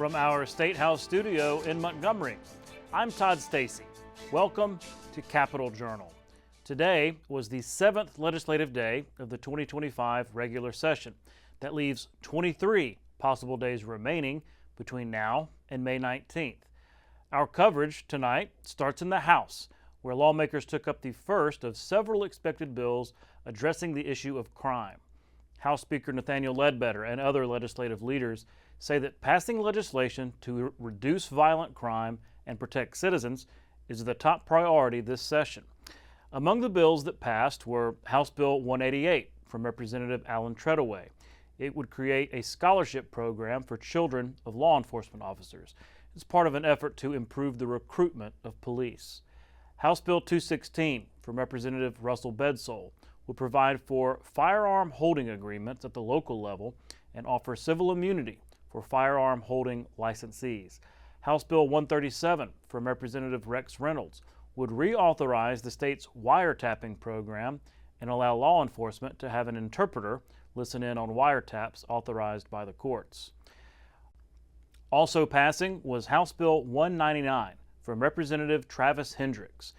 from our State House studio in Montgomery. I'm Todd Stacy. Welcome to Capitol Journal. Today was the 7th legislative day of the 2025 regular session. That leaves 23 possible days remaining between now and May 19th. Our coverage tonight starts in the House, where lawmakers took up the first of several expected bills addressing the issue of crime. House Speaker Nathaniel Ledbetter and other legislative leaders say that passing legislation to reduce violent crime and protect citizens is the top priority this session. Among the bills that passed were House Bill 188 from Representative Alan Treadaway. It would create a scholarship program for children of law enforcement officers. It's part of an effort to improve the recruitment of police. House Bill 216 from Representative Russell Bedsole will provide for firearm holding agreements at the local level and offer civil immunity for firearm holding licensees. House Bill 137 from Representative Rex Reynolds would reauthorize the state's wiretapping program and allow law enforcement to have an interpreter listen in on wiretaps authorized by the courts. Also passing was House Bill 199 from Representative Travis Hendricks.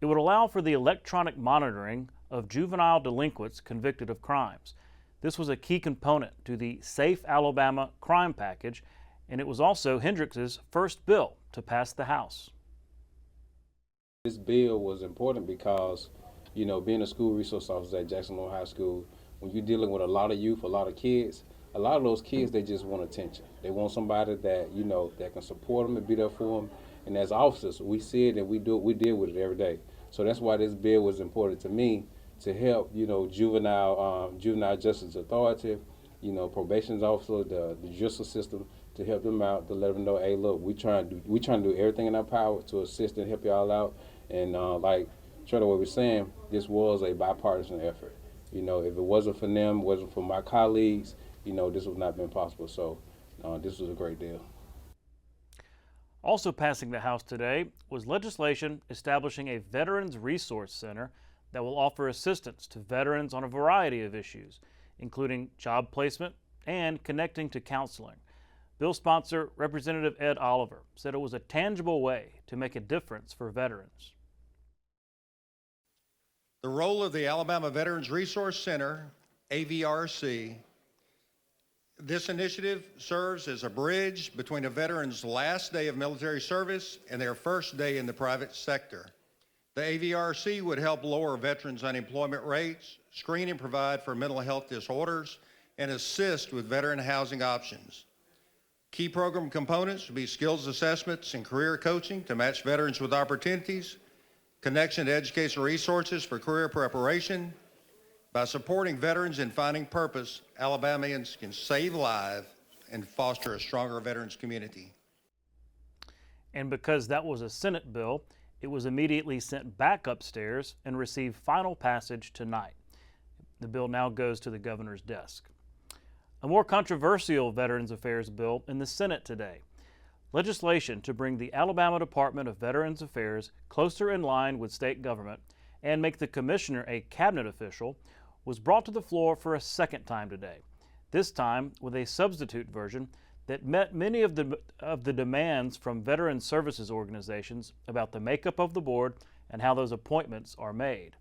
It would allow for the electronic monitoring of juvenile delinquents convicted of crimes. This was a key component to the Safe Alabama crime package, and it was also Hendricks's first bill to pass the House. This bill was important because, being a school resource officer at Jacksonville High School, when you're dealing with a lot of youth, a lot of kids, a lot of those kids, they just want attention. They want somebody that, that can support them and be there for them. And as officers, we see it and we deal with it every day. So that's why this bill was important to me, to help, juvenile justice authority, probation officer, the justice system, to help them out, to let them know, hey, look, we trying to do everything in our power to assist and help y'all out. And like Treadaway was saying, this was a bipartisan effort. If it wasn't for them, wasn't for my colleagues, this would not have been possible. So this was a great deal. Also passing the House today was legislation establishing a Veterans Resource Center that will offer assistance to veterans on a variety of issues, including job placement and connecting to counseling. Bill sponsor Representative Ed Oliver said it was a tangible way to make a difference for veterans. The role of the Alabama Veterans Resource Center, AVRC, this initiative serves as a bridge between a veteran's last day of military service and their first day in the private sector. The AVRC would help lower veterans' unemployment rates, screen and provide for mental health disorders, and assist with veteran housing options. Key program components would be skills assessments and career coaching to match veterans with opportunities, connection to educational resources for career preparation. By supporting veterans in finding purpose, Alabamians can save lives and foster a stronger veterans community. And because that was a Senate bill, it was immediately sent back upstairs and received final passage tonight. The bill now goes to the governor's desk. A more controversial Veterans Affairs bill in the Senate today. Legislation to bring the Alabama Department of Veterans Affairs closer in line with state government and make the commissioner a cabinet official was brought to the floor for a second time today, this time with a substitute version that met many of the demands from veteran services organizations about the makeup of the board and how those appointments are made.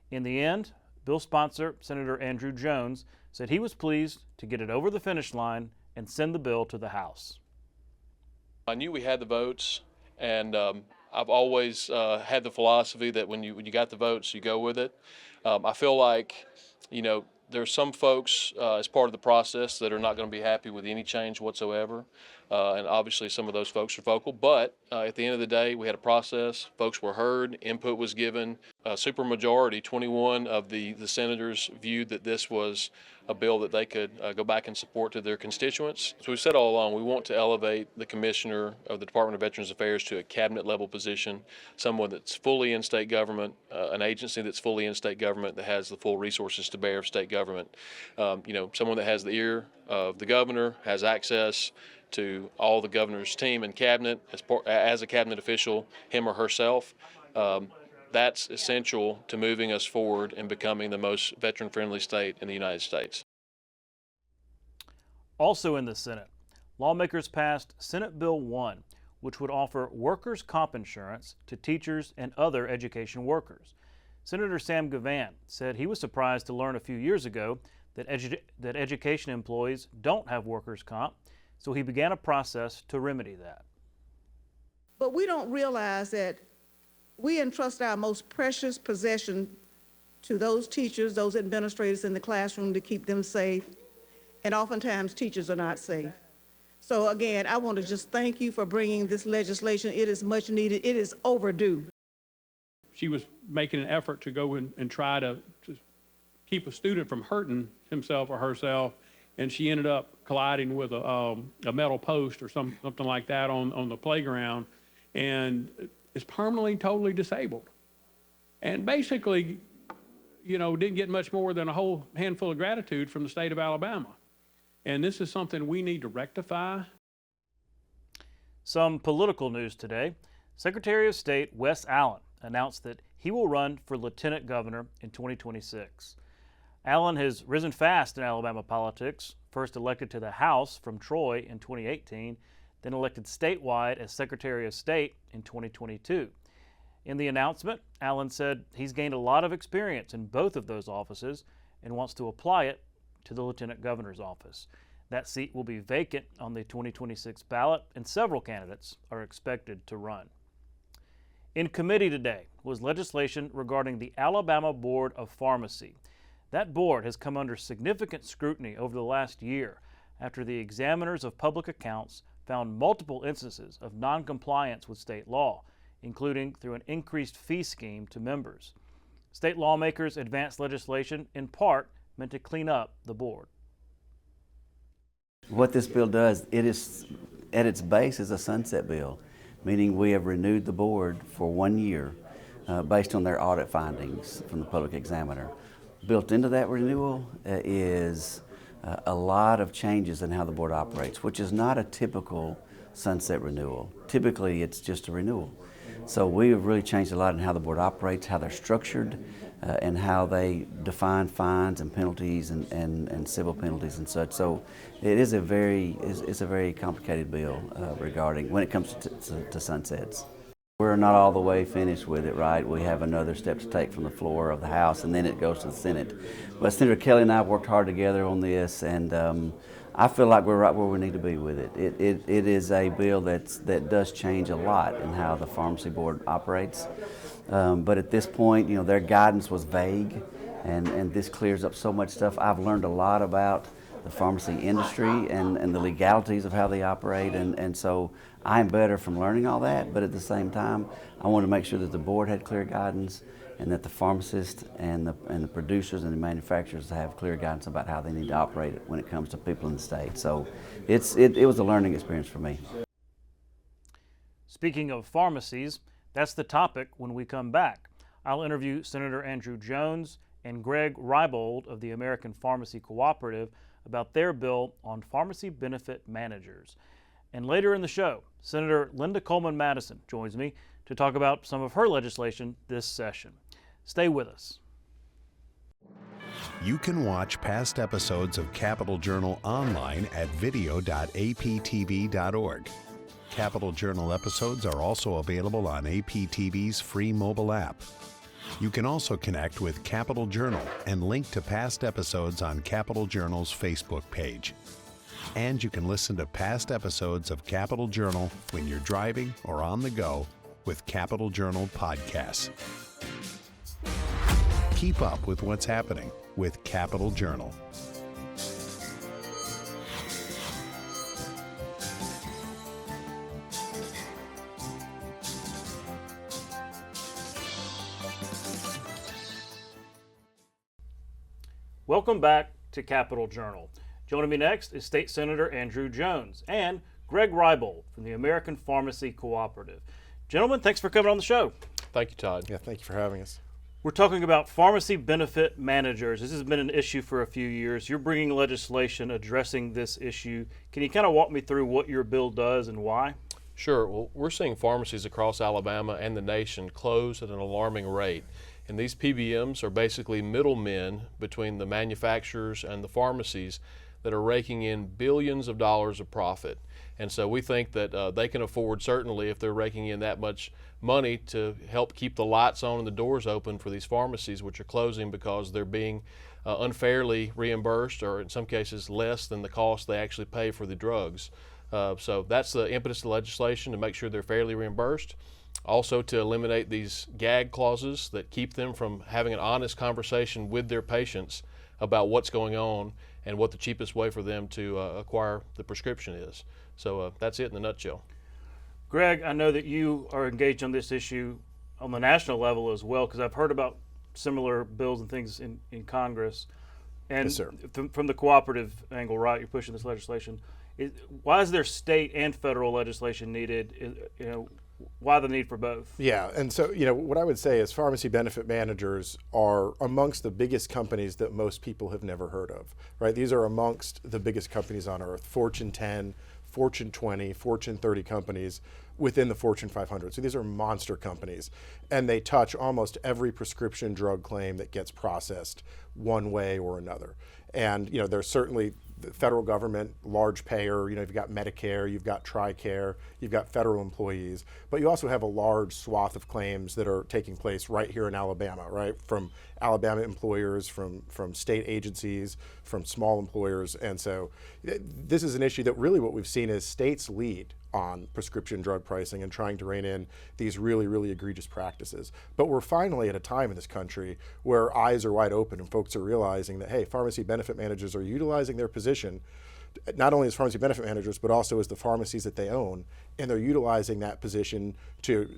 In the end, bill sponsor Senator Andrew Jones said he was pleased to get it over the finish line and send the bill to the House. I knew we had the votes, and I've always had the philosophy that when you got the votes, you go with it. I feel like, there's some folks as part of the process that are not going to be happy with any change whatsoever. And obviously some of those folks are vocal, but at the end of the day, we had a process, folks were heard, input was given. A supermajority, 21 of the senators viewed that this was a bill that they could go back and support to their constituents. So we've said all along, we want to elevate the commissioner of the Department of Veterans Affairs to a cabinet level position, someone that's fully in state government, an agency that's fully in state government that has the full resources to bear of state government. Someone that has the ear of the governor, has access to all the governor's team and cabinet as a cabinet official, him or herself. That's essential to moving us forward and becoming the most veteran-friendly state in the United States. Also in the Senate, lawmakers passed Senate Bill 1, which would offer workers' comp insurance to teachers and other education workers. Senator Sam Gavan said he was surprised to learn a few years ago that education employees don't have workers' comp, so he began a process to remedy that. But we don't realize that we entrust our most precious possession to those teachers, those administrators in the classroom to keep them safe, and oftentimes teachers are not safe. So again, I want to just thank you for bringing this legislation. It is much needed. It is overdue. She was making an effort to go and try to keep a student from hurting himself or herself, and she ended up colliding with a metal post or something like that on the playground, and is permanently totally disabled. And basically, you know, didn't get much more than a whole handful of gratitude from the state of Alabama. And this is something we need to rectify. Some political news today. Secretary of State Wes Allen announced that he will run for lieutenant governor in 2026. Allen has risen fast in Alabama politics, first elected to the House from Troy in 2018, then elected statewide as Secretary of State in 2022. In the announcement, Allen said he's gained a lot of experience in both of those offices and wants to apply it to the lieutenant governor's office. That seat will be vacant on the 2026 ballot, and several candidates are expected to run. In committee today was legislation regarding the Alabama Board of Pharmacy. That board has come under significant scrutiny over the last year after the examiners of public accounts found multiple instances of noncompliance with state law, including through an increased fee scheme to members. State lawmakers advanced legislation in part meant to clean up the board. What this bill does, it is at its base is a sunset bill, meaning we have renewed the board for 1 year based on their audit findings from the public examiner. Built into that renewal is a lot of changes in how the board operates, which is not a typical sunset renewal. Typically, it's just a renewal. So we have really changed a lot in how the board operates, how they're structured, and how they define fines and penalties and civil penalties and such. So it is a very complicated bill regarding when it comes to sunsets. We're not all the way finished with it, right? We have another step to take from the floor of the House, and then it goes to the Senate. But Senator Kelly and I have worked hard together on this, and I feel like we're right where we need to be with it. It is a bill that does change a lot in how the pharmacy board operates. But at this point, you know, their guidance was vague, and this clears up so much stuff. I've learned a lot about the pharmacy industry and the legalities of how they operate, and so I'm better from learning all that, but at the same time, I wanted to make sure that the board had clear guidance and that the pharmacists and the producers and the manufacturers have clear guidance about how they need to operate it when it comes to people in the state. So it was a learning experience for me. Speaking of pharmacies, that's the topic when we come back. I'll interview Senator Andrew Jones and Greg Reybold of the American Pharmacy Cooperative about their bill on pharmacy benefit managers. And later in the show, Senator Linda Coleman-Madison joins me to talk about some of her legislation this session. Stay with us. You can watch past episodes of Capital Journal online at video.aptv.org. Capital Journal episodes are also available on APTV's free mobile app. You can also connect with Capital Journal and link to past episodes on Capital Journal's Facebook page. And you can listen to past episodes of Capital Journal when you're driving or on the go with Capital Journal podcasts. Keep up with what's happening with Capital Journal. Welcome back to Capital Journal. Joining me next is State Senator Andrew Jones and Greg Reybold from the American Pharmacy Cooperative. Gentlemen, thanks for coming on the show. Thank you, Todd. Yeah, thank you for having us. We're talking about pharmacy benefit managers. This has been an issue for a few years. You're bringing legislation addressing this issue. Can you kind of walk me through what your bill does and why? Sure. Well, we're seeing pharmacies across Alabama and the nation close at an alarming rate. And these PBMs are basically middlemen between the manufacturers and the pharmacies that are raking in billions of dollars of profit. And so we think that they can afford, certainly if they're raking in that much money, to help keep the lights on and the doors open for these pharmacies, which are closing because they're being unfairly reimbursed, or in some cases less than the cost they actually pay for the drugs. So that's the impetus of the legislation, to make sure they're fairly reimbursed. Also to eliminate these gag clauses that keep them from having an honest conversation with their patients about what's going on and what the cheapest way for them to acquire the prescription is. So that's it in a nutshell. Greg, I know that you are engaged on this issue on the national level as well, because I've heard about similar bills and things in Congress. And Yes, sir. From the cooperative angle, right, you're pushing this legislation. Why is there state and federal legislation needed? Why the need for both? Yeah, and so, what I would say is pharmacy benefit managers are amongst the biggest companies that most people have never heard of, right? These are amongst the biggest companies on earth, Fortune 10, Fortune 20, Fortune 30 companies within the Fortune 500. So these are monster companies, and they touch almost every prescription drug claim that gets processed one way or another. And, there's certainly the federal government, large payer, you've got Medicare, you've got TRICARE, you've got federal employees, but you also have a large swath of claims that are taking place right here in Alabama, right? From Alabama employers, from state agencies, from small employers. And so this is an issue that really what we've seen is states lead on prescription drug pricing and trying to rein in these really, really egregious practices. But we're finally at a time in this country where eyes are wide open and folks are realizing that, hey, pharmacy benefit managers are utilizing their position not only as pharmacy benefit managers, but also as the pharmacies that they own, and they're utilizing that position to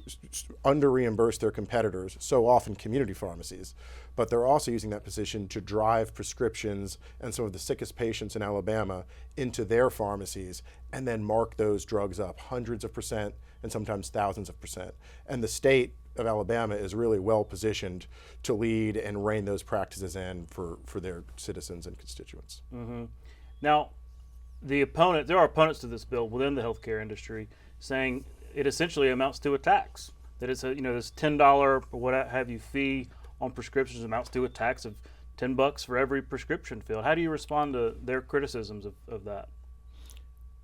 under-reimburse their competitors, so often community pharmacies, but they're also using that position to drive prescriptions and some of the sickest patients in Alabama into their pharmacies and then mark those drugs up hundreds of percent and sometimes thousands of percent. And the state of Alabama is really well positioned to lead and rein those practices in for their citizens and constituents. Mm-hmm. Now, there are opponents to this bill within the healthcare industry saying it essentially amounts to a tax. That it's this $10 or what have you fee on prescriptions amounts to a tax of $10 for every prescription filled. How do you respond to their criticisms of that?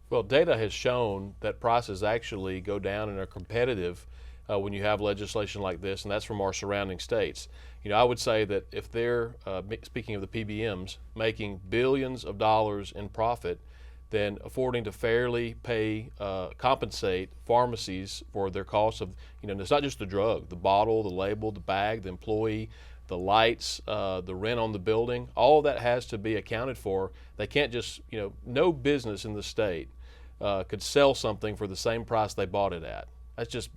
Well, data has shown that prices actually go down and are competitive when you have legislation like this, and that's from our surrounding states. I would say that if they're, speaking of the PBMs, making billions of dollars in profit, then affording to fairly compensate pharmacies for their costs of, it's not just the drug, the bottle, the label, the bag, the employee, the lights, the rent on the building, all of that has to be accounted for. They can't just, no business in the state could sell something for the same price they bought it at.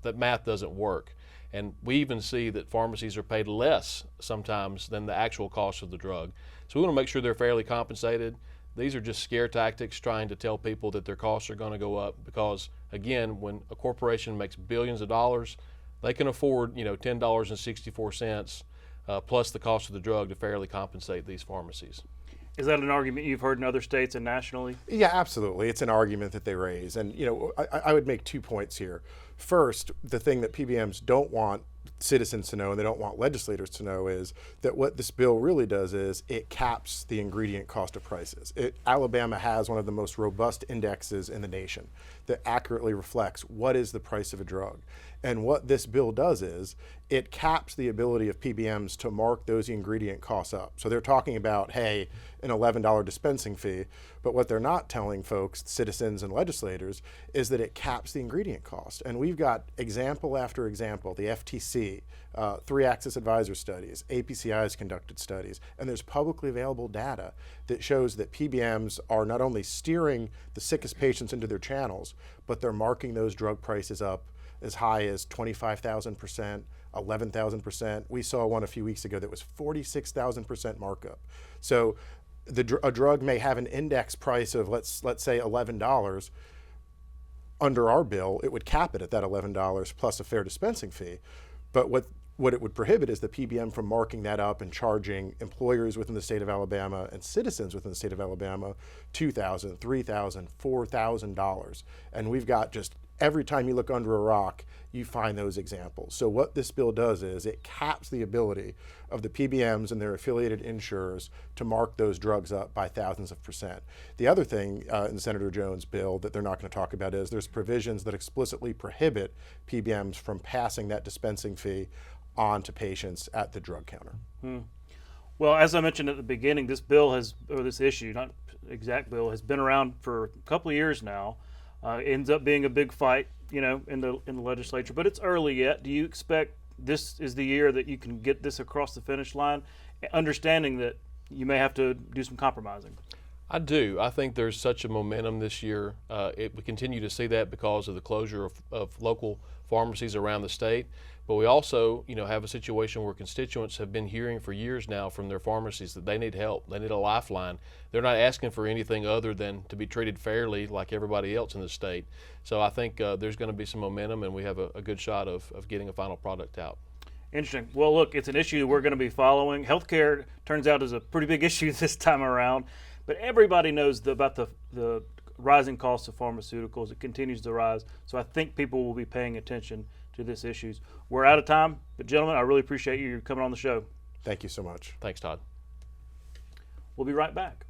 That math doesn't work. And we even see that pharmacies are paid less sometimes than the actual cost of the drug. So we want to make sure they're fairly compensated. These are just scare tactics trying to tell people that their costs are going to go up because, again, when a corporation makes billions of dollars, they can afford, $10.64 plus the cost of the drug to fairly compensate these pharmacies. Is that an argument you've heard in other states and nationally? Yeah, absolutely. It's an argument that they raise. And, I would make 2 points here. First, the thing that PBMs don't want citizens to know and they don't want legislators to know is that what this bill really does is it caps the ingredient cost of prices. Alabama has one of the most robust indexes in the nation that accurately reflects what is the price of a drug. And what this bill does is it caps the ability of PBMs to mark those ingredient costs up. So they're talking about, hey, an $11 dispensing fee, but what they're not telling folks, citizens and legislators, is that it caps the ingredient cost. And we've got example after example, the FTC, 3-axis advisor studies, APCI has conducted studies, and there's publicly available data that shows that PBMs are not only steering the sickest patients into their channels, but they're marking those drug prices up as high as 25,000%, 11,000%. We saw one a few weeks ago that was 46,000% markup. So a drug may have an index price of let's say $11. Under our bill, it would cap it at that $11 plus a fair dispensing fee. But what it would prohibit is the PBM from marking that up and charging employers within the state of Alabama and citizens within the state of Alabama $2,000, $3,000, $4,000. And we've got just every time you look under a rock, you find those examples. So what this bill does is it caps the ability of the PBMs and their affiliated insurers to mark those drugs up by thousands of percent. The other thing in Senator Jones' bill that they're not going to talk about is there's provisions that explicitly prohibit PBMs from passing that dispensing fee on to patients at the drug counter. Well, as I mentioned at the beginning, this bill this issue, not exact bill, has been around for a couple of years now. Ends up being a big fight, in the legislature, but it's early yet. Do you expect this is the year that you can get this across the finish line, understanding that you may have to do some compromising? I do. I think there's such a momentum this year. We continue to see that because of the closure of local pharmacies around the state. But we also, have a situation where constituents have been hearing for years now from their pharmacies that they need help. They need a lifeline. They're not asking for anything other than to be treated fairly like everybody else in the state. So I think there's going to be some momentum, and we have a good shot of getting a final product out. Interesting. Well, look, it's an issue we're going to be following. Healthcare turns out is a pretty big issue this time around, but everybody knows about the rising costs of pharmaceuticals. It continues to rise, so I think people will be paying attention to this issues. We're out of time, but gentlemen, I really appreciate you coming on the show. Thank you so much. Thanks, Todd. We'll be right back.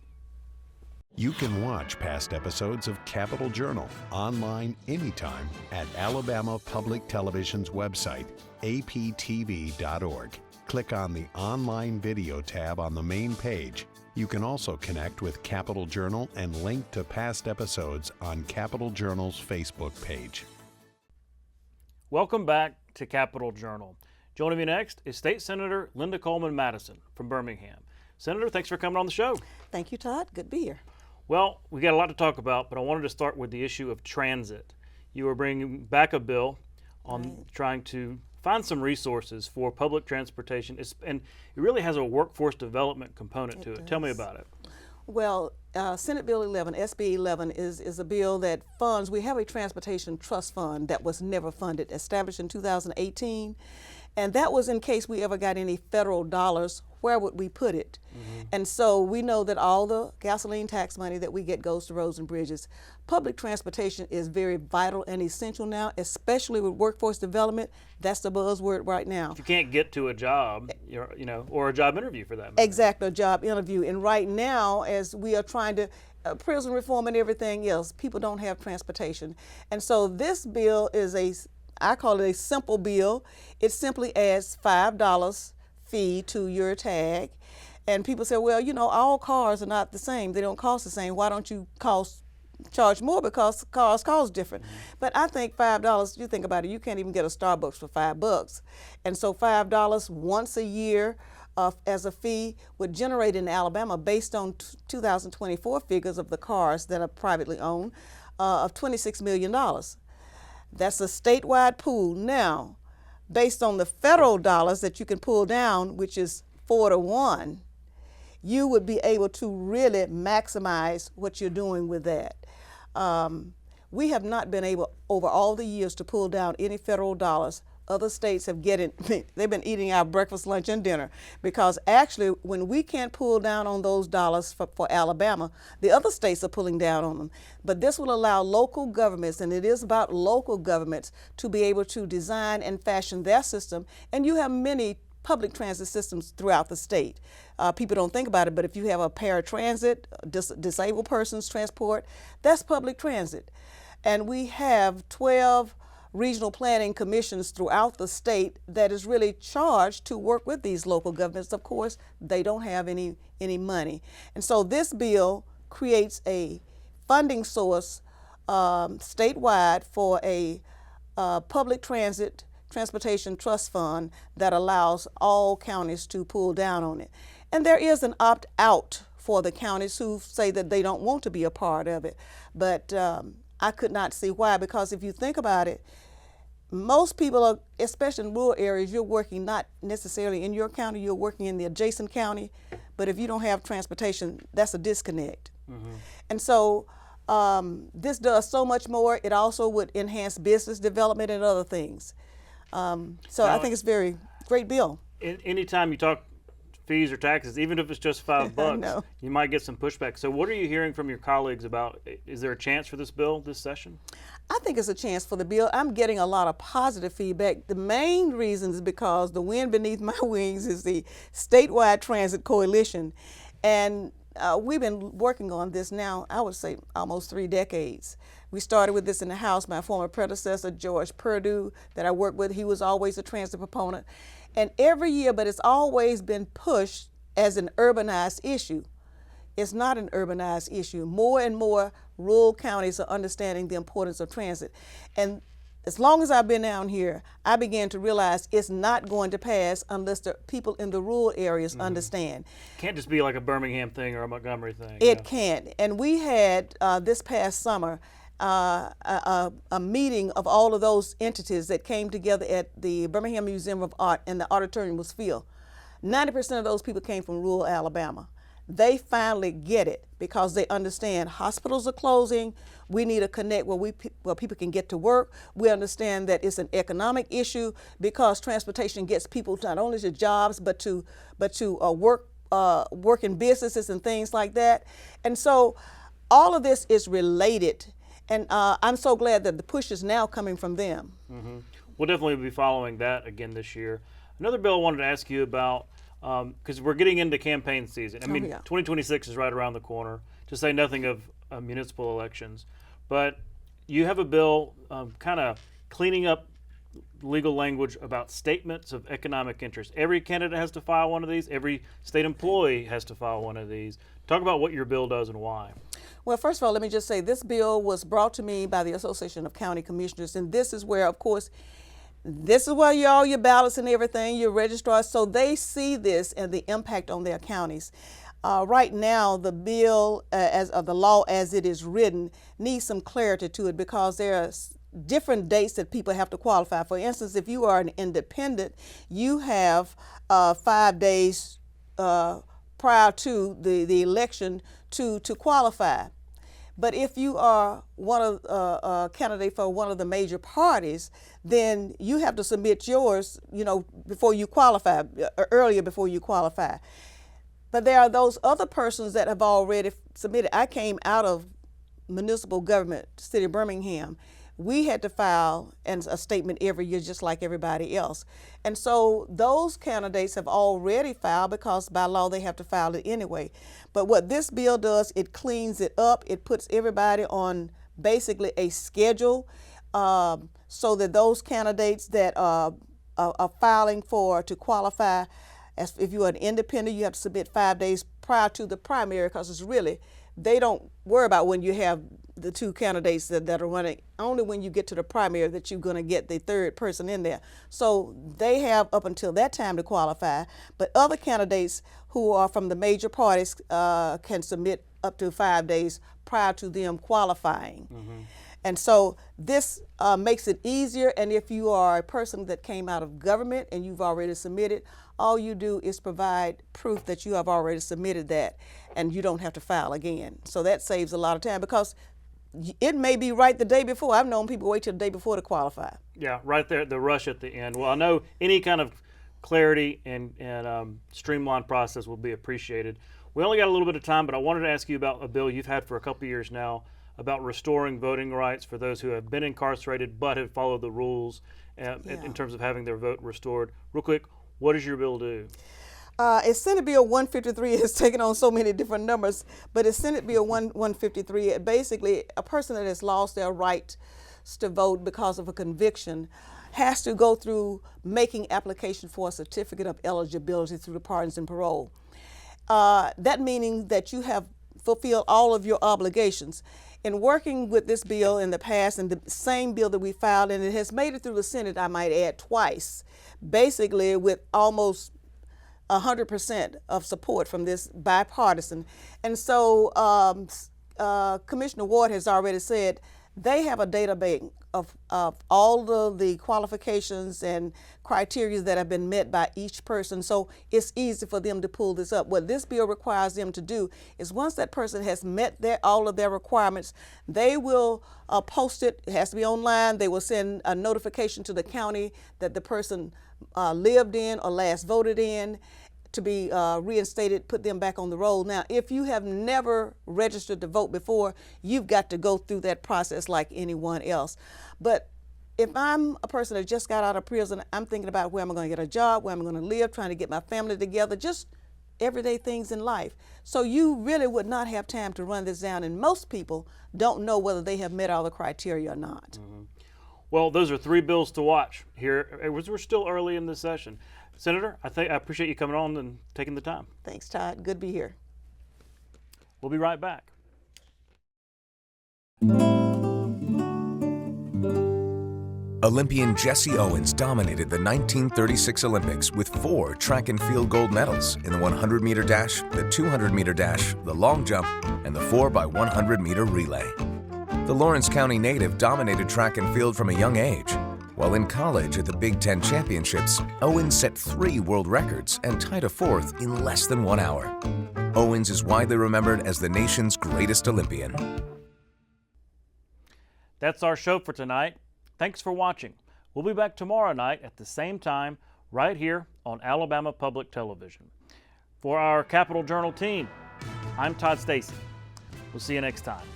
You can watch past episodes of Capitol Journal online anytime at Alabama Public Television's website, aptv.org. Click on the online video tab on the main page. You can also connect with Capitol Journal and link to past episodes on Capitol Journal's Facebook page. Welcome back to Capitol Journal. Joining me next is State Senator Linda Coleman-Madison from Birmingham. Senator, thanks for coming on the show. Thank you, Todd. Good to be here. Well, we got a lot to talk about, but I wanted to start with the issue of transit. You are bringing back a bill on trying to find some resources for public transportation, and it really has a workforce development component to it. Tell me about it. Well, Senate Bill 11, SB 11, is a bill that funds, we have a transportation trust fund that was never funded, established in 2018. And that was in case we ever got any federal dollars, where would we put it? And so we know that all the gasoline tax money that we get goes to roads and bridges. Public transportation is very vital and essential now, especially with workforce development. That's the buzzword right now. If you can't get to a job, or a job interview for that matter. Exactly, a job interview. And right now, as we are trying to prison reform and everything else, people don't have transportation. And so this bill is I call it a simple bill. It simply adds $5 fee to your tag. And people say, well, all cars are not the same. They don't cost the same. Why don't you charge more? Because cars cost different. But I think $5, you think about it, you can't even get a Starbucks for $5. And so $5 once a year as a fee would generate in Alabama, based on 2024 figures of the cars that are privately owned, of $26 million. That's a statewide pool. Now, based on the federal dollars that you can pull down, which is 4-to-1, you would be able to really maximize what you're doing with that. We have not been able, over all the years, to pull down any federal dollars. Other states have they've been eating our breakfast, lunch, and dinner, because actually when we can't pull down on those dollars for Alabama, the other states are pulling down on them. But this will allow local governments, and it is about local governments, to be able to design and fashion their system. And you have many public transit systems throughout the state. People don't think about it, but if you have a paratransit, disabled persons transport, that's public transit. And we have 12 regional planning commissions throughout the state that is really charged to work with these local governments. Of course, they don't have any money. And so this bill creates a funding source statewide for a public transportation trust fund that allows all counties to pull down on it. And there is an opt-out for the counties who say that they don't want to be a part of it. But I could not see why, because if you think about it, most people are, especially in rural areas, you're working not necessarily in your county, you're working in the adjacent county, but if you don't have transportation, that's a disconnect. And so this does so much more. It also would enhance business development and other things. So now, I think it's a very great bill. Anytime you talk fees or taxes, even if it's just $5, know. you might get some pushback. So what are you hearing from your colleagues about, is there a chance for this bill this session? I think it's a chance for the bill. I'm getting a lot of positive feedback. The main reason is because the wind beneath my wings is the statewide transit coalition. And we've been working on this now, I would say, almost 3 decades. We started with this in the House. My former predecessor, George Perdue, that I worked with, he was always a transit proponent. And every year, but it's always been pushed as an urbanized issue. It's not an urbanized issue. More and more rural counties are understanding the importance of transit. And as long as I've been down here, I began to realize it's not going to pass unless the people in the rural areas understand. Can't just be like a Birmingham thing or a Montgomery thing. It can't. And we had this past summer a meeting of all of those entities that came together at the Birmingham Museum of Art, and the auditorium was filled. 90% of those people came from rural Alabama. They finally get it because they understand hospitals are closing. We need to connect where people can get to work. We understand that it's an economic issue because transportation gets people not only to jobs but to work in businesses and things like that. And so all of this is related. And I'm so glad that the push is now coming from them. Mm-hmm. We'll definitely be following that again this year. Another bill I wanted to ask you about, because we're getting into campaign season. I mean, 2026 is right around the corner, to say nothing of municipal elections. But you have a bill kind of cleaning up legal language about statements of economic interest. Every candidate has to file one of these. Every state employee has to file one of these. Talk about what your bill does and why. Well, first of all, let me just say this bill was brought to me by the Association of County Commissioners, and this is where, of course, this is where all your ballots and everything, your registrars, so they see this and the impact on their counties. Right now, the bill, the law as it is written, needs some clarity to it because there are different dates that people have to qualify. For instance, if you are an independent, you have 5 days prior to the election to qualify. But if you are one of a candidate for one of the major parties, then you have to submit yours, before you qualify, earlier before you qualify. But there are those other persons that have already submitted. I came out of municipal government, city of Birmingham. We had to file a statement every year just like everybody else. And so those candidates have already filed because by law they have to file it anyway. But what this bill does, it cleans it up. It puts everybody on basically a schedule so that those candidates that are filing to qualify, as if you are an independent, you have to submit 5 days prior to the primary because it's really, they don't worry about when you have the two candidates that are running, only when you get to the primary that you're going to get the third person in there. So they have up until that time to qualify, but other candidates who are from the major parties can submit up to 5 days prior to them qualifying. Mm-hmm. And so this makes it easier, and if you are a person that came out of government and you've already submitted, all you do is provide proof that you have already submitted that and you don't have to file again. So that saves a lot of time because it may be right the day before. I've known people wait till the day before to qualify. Yeah, right there, the rush at the end. Well, I know any kind of clarity and streamlined process will be appreciated. We only got a little bit of time, but I wanted to ask you about a bill you've had for a couple of years now about restoring voting rights for those who have been incarcerated but have followed the rules in terms of having their vote restored. Real quick, what does your bill do? It's Senate Bill 153 has taken on so many different numbers, but it's Senate Bill 153. Basically, a person that has lost their right to vote because of a conviction has to go through making application for a certificate of eligibility through the Pardons and Parole. That meaning that you have fulfilled all of your obligations. In working with this bill in the past, and the same bill that we filed, and it has made it through the Senate, I might add, twice, basically with almost 100% of support from this bipartisan. And so Commissioner Ward has already said they have a database of all of the qualifications and criteria that have been met by each person. So it's easy for them to pull this up. What this bill requires them to do is once that person has met all of their requirements, they will post it. It has to be online. They will send a notification to the county that the person lived in or last voted in to be reinstated, put them back on the roll. Now, if you have never registered to vote before, you've got to go through that process like anyone else. But if I'm a person that just got out of prison, I'm thinking about where am I going to get a job, where am I going to live, trying to get my family together, just everyday things in life. So you really would not have time to run this down, and most people don't know whether they have met all the criteria or not. Mm-hmm. Well, those are 3 bills to watch here. We're still early in this session. Senator, I appreciate you coming on and taking the time. Thanks, Todd. Good to be here. We'll be right back. Olympian Jesse Owens dominated the 1936 Olympics with 4 track and field gold medals in the 100-meter dash, the 200-meter dash, the long jump, and the 4x100-meter relay. The Lawrence County native dominated track and field from a young age. While in college at the Big Ten Championships, Owens set 3 world records and tied a 4th in less than 1 hour. Owens is widely remembered as the nation's greatest Olympian. That's our show for tonight. Thanks for watching. We'll be back tomorrow night at the same time right here on Alabama Public Television. For our Capital Journal team, I'm Todd Stacy. We'll see you next time.